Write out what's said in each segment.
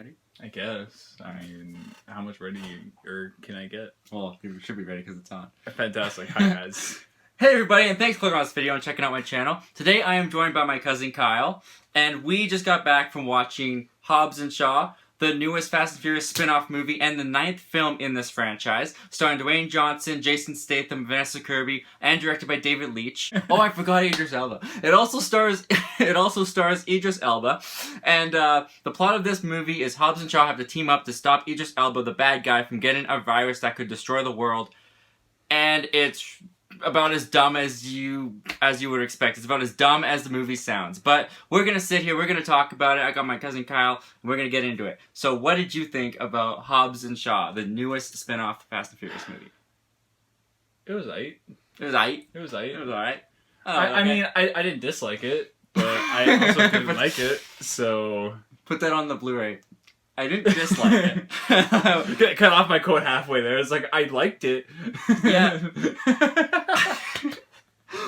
Ready? I guess. I mean, how much ready can I get? Well, you should be ready because it's on. Fantastic. Hi, guys. Hey everybody, and thanks for clicking on this video and checking out my channel. Today I am joined by my cousin Kyle, and we just got back from watching Hobbs and Shaw, the newest Fast and Furious spin-off movie and the 9th film in this franchise, starring Dwayne Johnson, Jason Statham, Vanessa Kirby, and directed by David Leitch. Oh, I forgot Idris Elba. It also stars Idris Elba, and the plot of this movie is Hobbs and Shaw have to team up to stop Idris Elba, the bad guy, from getting a virus that could destroy the world, and it's about as dumb as you would expect. It's about as dumb as the movie sounds. But we're gonna sit here, we're gonna talk about it. I got my cousin Kyle, and we're gonna get into it. So what did you think about Hobbs and Shaw, the newest spin-off Fast and Furious movie? It was aight. It was aight. It was aight. It was alright. I mean, I didn't dislike it, but I also didn't like it, so... Put that on the Blu-ray. I didn't dislike it. Cut off my quote halfway there. It's like, I liked it. Yeah.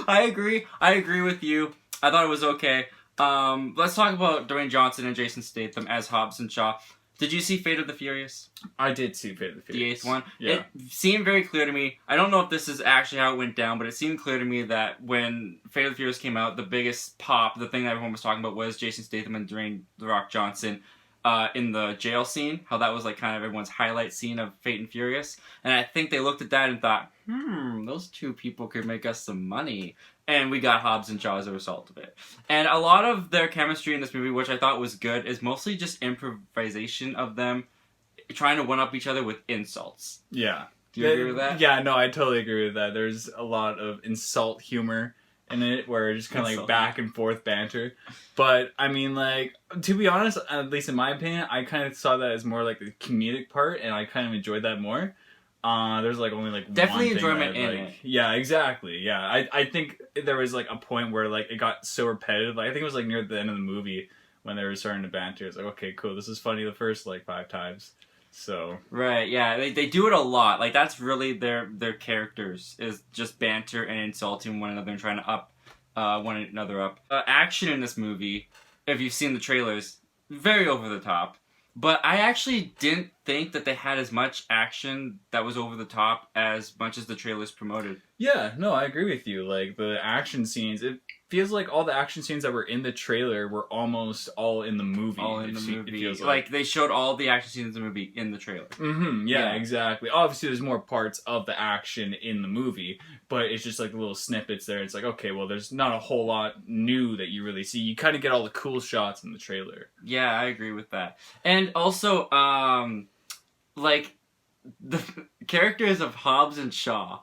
I agree with you. I thought it was okay. Let's talk about Dwayne Johnson and Jason Statham as Hobbs and Shaw. Did you see Fate of the Furious? I did see Fate of the Furious. The 8th one? Yeah. It seemed very clear to me. I don't know if this is actually how it went down, but it seemed clear to me that when Fate of the Furious came out, the biggest pop, the thing that everyone was talking about was Jason Statham and Dwayne "The Rock" Johnson in the jail scene. How that was like kind of everyone's highlight scene of Fate and Furious. And I think they looked at that and thought, those two people could make us some money. And we got Hobbs and Shaw as a result of it. And a lot of their chemistry in this movie, which I thought was good, is mostly just improvisation of them trying to one-up each other with insults. Yeah. Do you agree with that? Yeah, no, I totally agree with that. There's a lot of insult humor in it, where it's just kind of like back and forth banter. But, I mean, like, to be honest, at least in my opinion, I kind of saw that as more like the comedic part, and I kind of enjoyed that more. There's like only like definitely one thing enjoyment in like, it. Yeah, exactly. Yeah, I think there was like a point where like it got so repetitive. Like I think it was like near the end of the movie when they were starting to banter. It's like, okay, cool, this is funny the first like 5 times. So right, yeah, they do it a lot. Like that's really their characters, is just banter and insulting one another and trying to up one another up. Action in this movie, if you've seen the trailers, very over the top. But I actually didn't think that they had as much action that was over the top as much as the trailers promoted. Yeah, no, I agree with you. Like, the action scenes, it feels like all the action scenes that were in the trailer were almost all in the movie. All in the movie. It feels like they showed all the action scenes in the movie in the trailer. Mm-hmm, yeah, exactly. Obviously, there's more parts of the action in the movie, but it's just like the little snippets there. It's like, okay, well, there's not a whole lot new that you really see. You kind of get all the cool shots in the trailer. Yeah, I agree with that. And also, like, the characters of Hobbs and Shaw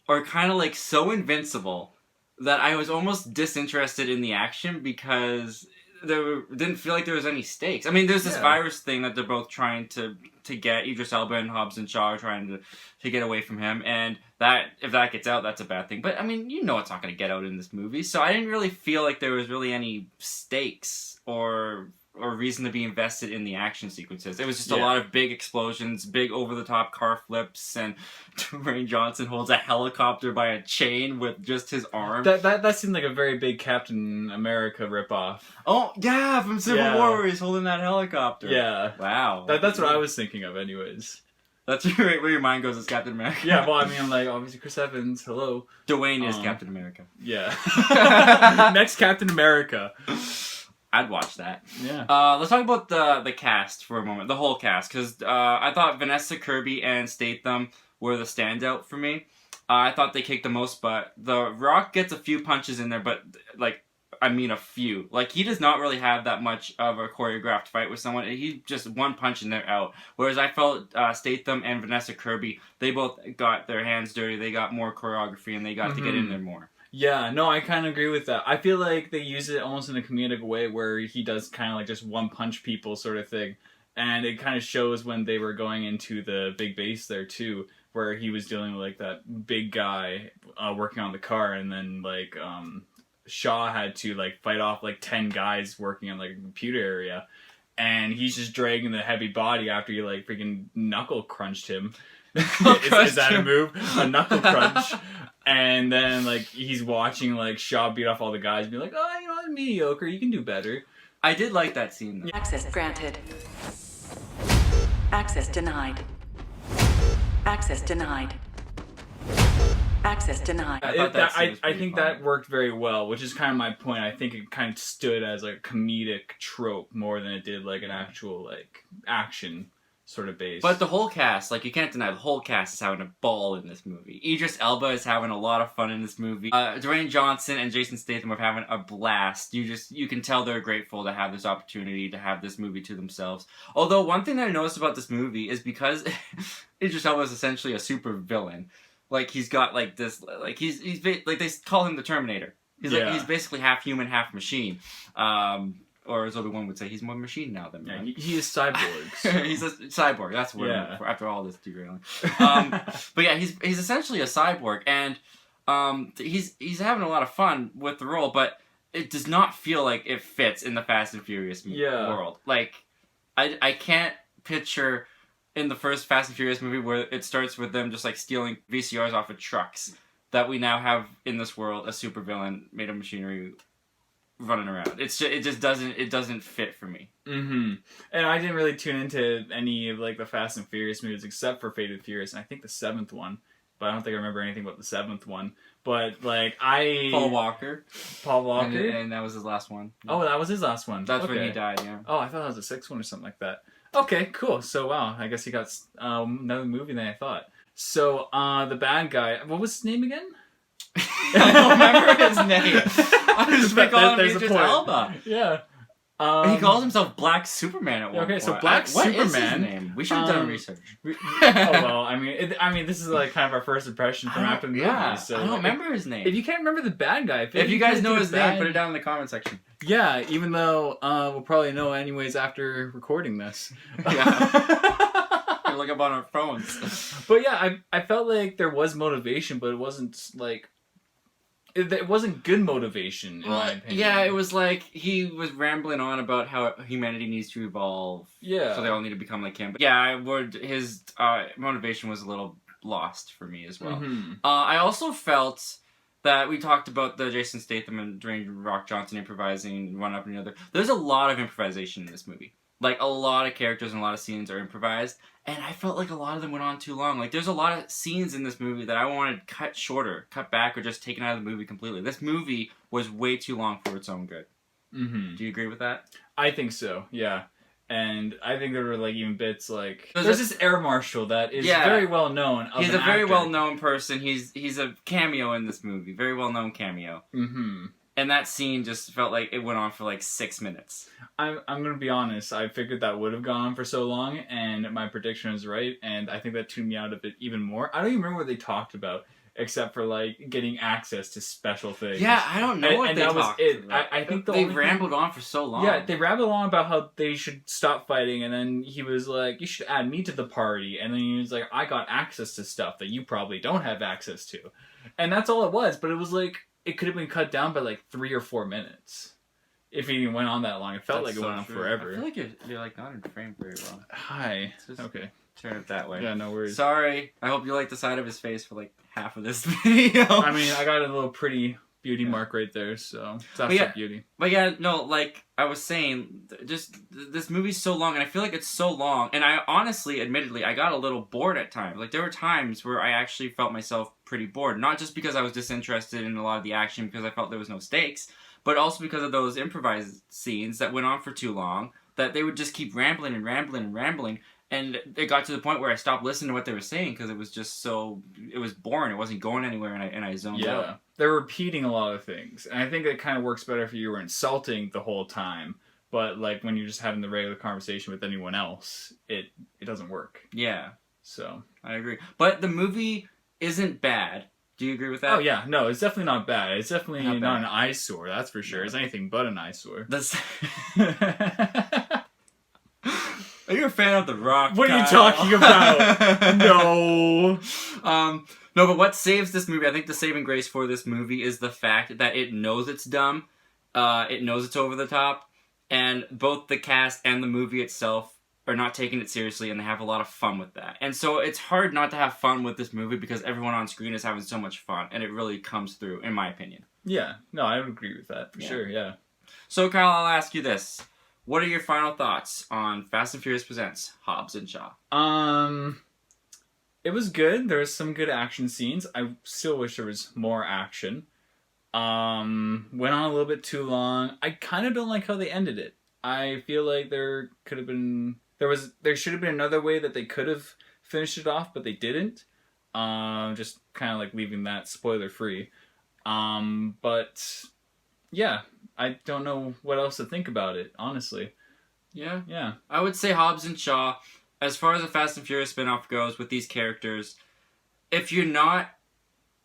are kind of like so invincible that I was almost disinterested in the action because didn't feel like there was any stakes. I mean, there's this virus thing that they're both trying to get. Idris Elba and Hobbs and Shaw are trying to get away from him, and that if that gets out, that's a bad thing. But I mean, you know it's not going to get out in this movie, so I didn't really feel like there was really any stakes or reason to be invested in the action sequences. It was just a lot of big explosions, big over-the-top car flips, and Dwayne Johnson holds a helicopter by a chain with just his arm. That seemed like a very big Captain America ripoff. Oh, yeah, from Civil War where he's holding that helicopter. Yeah. Wow. That's what I was thinking of anyways. That's where your mind goes as Captain America. Yeah, well, I mean, like, obviously Chris Evans, hello. Dwayne is Captain America. Yeah. Next Captain America. I'd watch that. Yeah. Let's talk about the cast for a moment, the whole cast, because I thought Vanessa Kirby and Statham were the standout for me. I thought they kicked the most butt. The Rock gets a few punches in there, but like, I mean a few. Like, he does not really have that much of a choreographed fight with someone. He just one punch and they're out. Whereas I felt Statham and Vanessa Kirby, they both got their hands dirty. They got more choreography and they got to get in there more. Yeah, no, I kind of agree with that. I feel like they use it almost in a comedic way where he does kind of like just one-punch people sort of thing. And it kind of shows when they were going into the big base there, too, where he was dealing with like that big guy working on the car, and then like Shaw had to like fight off like 10 guys working on like a computer area. And he's just dragging the heavy body after you like freaking knuckle crunched him. Is that a move? A knuckle crunch. And then, like, he's watching, like, Shaw beat off all the guys and be like, oh, you know, mediocre, you can do better. I did like that scene, though. Access granted. Access denied. Access denied. Access denied. I think that worked very well, which is kind of my point. I think it kind of stood as a comedic trope more than it did like an actual like action sort of base. But the whole cast, like, you can't deny the whole cast is having a ball in this movie. Idris Elba is having a lot of fun in this movie. Dwayne Johnson and Jason Statham are having a blast. You can tell they're grateful to have this opportunity to have this movie to themselves. Although one thing that I noticed about this movie is because Idris Elba is essentially a super villain. Like, he's got like this, like he's like they call him the Terminator. He's basically half human, half machine. Or as Obi-Wan would say, he's more machine now than man. He is cyborgs. He's a cyborg. That's what I'm looking for after all this derailing. But yeah, he's essentially a cyborg, and he's having a lot of fun with the role, but it does not feel like it fits in the Fast and Furious world. Like, I can't picture in the first Fast and Furious movie where it starts with them just like stealing VCRs off of trucks, that we now have in this world a supervillain made of machinery running around. It just doesn't fit for me. Mm-hmm. And I didn't really tune into any of like the Fast and Furious movies except for Fate and Furious, and I think the 7th one, but I don't think I remember anything about the 7th one. But like Paul Walker, and that was his last one. Oh, that was his last one. That's when he died. Yeah. Oh, I thought that was the 6th one or something like that. Okay, cool. So wow, I guess he got another movie than I thought. So the bad guy, what was his name again? I don't remember his name. I just calling him Idris Elba. Yeah. He calls himself Black Superman at one point. Okay, so Black Superman. What is his name? We should have done research. Well, I mean, this is like kind of our first impression from after the movie. Yeah, so I don't remember his name. If you can't remember the bad guy, if you guys know his name, put it down in the comment section. Yeah, even though we'll probably know anyways after recording this. Yeah. Look up on our phones. But yeah, I felt like there was motivation, but it wasn't like. It wasn't good motivation, in my opinion. Yeah, it was like he was rambling on about how humanity needs to evolve. Yeah. So they all need to become like him. But yeah, his motivation was a little lost for me as well. Mm-hmm. I also felt that we talked about the Jason Statham and Dwayne Rock Johnson improvising one up and the other. There's a lot of improvisation in this movie. Like, a lot of characters and a lot of scenes are improvised, and I felt like a lot of them went on too long. Like, there's a lot of scenes in this movie that I wanted cut shorter, cut back, or just taken out of the movie completely. This movie was way too long for its own good. Mm-hmm. Do you agree with that? I think so, yeah. And I think there were, like, even bits, like... There's this air marshal that is very well known. He's a very well-known person. He's a cameo in this movie. Very well-known cameo. Mm-hmm. And that scene just felt like it went on for like 6 minutes. I'm going to be honest. I figured that would have gone on for so long, and my prediction was right, and I think that tuned me out of it even more. I don't even remember what they talked about, except for like getting access to special things. Yeah, I don't know what they talked about. I think they rambled on for so long. Yeah, they rambled on about how they should stop fighting, and then he was like, "You should add me to the party," and then he was like, "I got access to stuff that you probably don't have access to," and that's all it was. But it was like it could have been cut down by like 3 or 4 minutes if it even went on that long. It felt like it went on forever. I feel like you're like not in frame very well. Hi. Okay. Turn it that way. Yeah, no worries. Sorry. I hope you like the side of his face for like half of this video. I mean, I got a little pretty beauty mark right there, so that's beauty. But yeah, no, like I was saying, just this movie's so long, and I feel like it's so long, and I honestly, admittedly, I got a little bored at times. Like, there were times where I actually felt myself pretty bored, not just because I was disinterested in a lot of the action because I felt there was no stakes, but also because of those improvised scenes that went on for too long, that they would just keep rambling and rambling and rambling, and it got to the point where I stopped listening to what they were saying because it was just it was boring. It wasn't going anywhere, and I zoned out. Yeah, they're repeating a lot of things, and I think it kind of works better if you were insulting the whole time. But like when you're just having the regular conversation with anyone else, it doesn't work. Yeah, so I agree. But the movie isn't bad. Do you agree with that? Oh yeah, no, it's definitely not bad. It's definitely not an eyesore. That's for sure. No. It's anything but an eyesore. Are you a fan of The Rock? What are you talking about? No. No, but what saves this movie, I think the saving grace for this movie is the fact that it knows it's dumb, it knows it's over the top, and both the cast and the movie itself are not taking it seriously, and they have a lot of fun with that. And so it's hard not to have fun with this movie because everyone on screen is having so much fun, and it really comes through, in my opinion. Yeah, no, I would agree with that, for sure, yeah. So, Kyle, I'll ask you this. what are your final thoughts on Fast and Furious Presents Hobbs and Shaw? It was good. There was some good action scenes. I still wish there was more action. Went on a little bit too long. I kind of don't like how they ended it. I feel like there should have been another way that they could have finished it off, but they didn't. Just kind of like leaving that spoiler free. But yeah, I don't know what else to think about it, honestly. Yeah. I would say Hobbs and Shaw, as far as the Fast and Furious spinoff goes with these characters, if you're not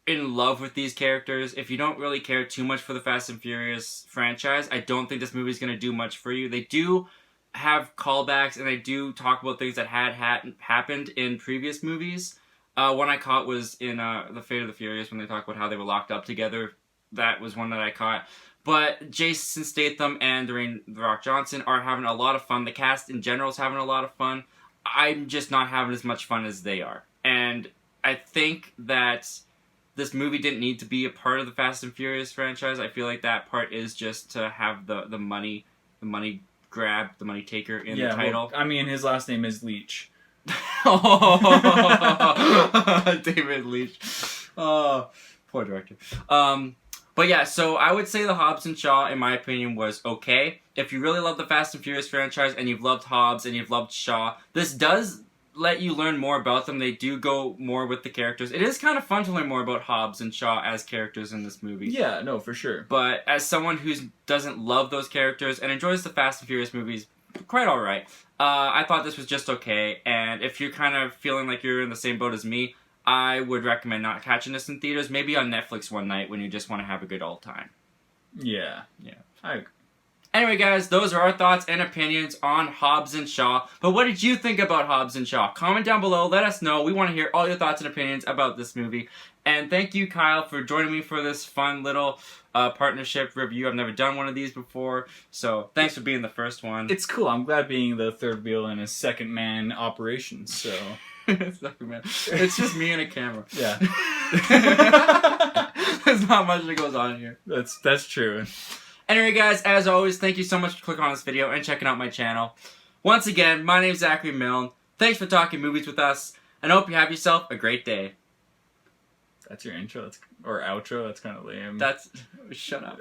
in love with these characters, if you don't really care too much for the Fast and Furious franchise, I don't think this movie's going to do much for you. They do have callbacks, and they do talk about things that had happened in previous movies. One I caught was in The Fate of the Furious, when they talk about how they were locked up together. That was one that I caught. But Jason Statham and Dwayne The Rock Johnson are having a lot of fun. The cast in general is having a lot of fun. I'm just not having as much fun as they are. And I think that this movie didn't need to be a part of the Fast and Furious franchise. I feel like that part is just to have the money grab, the money taker in the title. Well, I mean, his last name is Leach. David Leach. Oh, poor director. But yeah, so I would say the Hobbs and Shaw, in my opinion, was okay. If you really love the Fast and Furious franchise and you've loved Hobbs and you've loved Shaw, this does let you learn more about them. They do go more with the characters. It is kind of fun to learn more about Hobbs and Shaw as characters in this movie. Yeah, no, for sure. But as someone who doesn't love those characters and enjoys the Fast and Furious movies, quite alright. I thought this was just okay. And if you're kind of feeling like you're in the same boat as me, I would recommend not catching this in theaters. Maybe on Netflix one night when you just want to have a good old time. Yeah. I agree. Anyway, guys, those are our thoughts and opinions on Hobbs and Shaw. But what did you think about Hobbs and Shaw? Comment down below. Let us know. We want to hear all your thoughts and opinions about this movie. And thank you, Kyle, for joining me for this fun little partnership review. I've never done one of these before, so thanks for being the first one. It's cool. I'm glad being the third wheel in a second man operation, so... It's just me and a camera. Yeah. There's not much that goes on here. That's true. Anyway, guys, as always, thank you so much for clicking on this video and checking out my channel. Once again, my name is Zachary Milne. Thanks for talking movies with us, and I hope you have yourself a great day. That's your intro? Or outro? That's kind of lame. Shut up.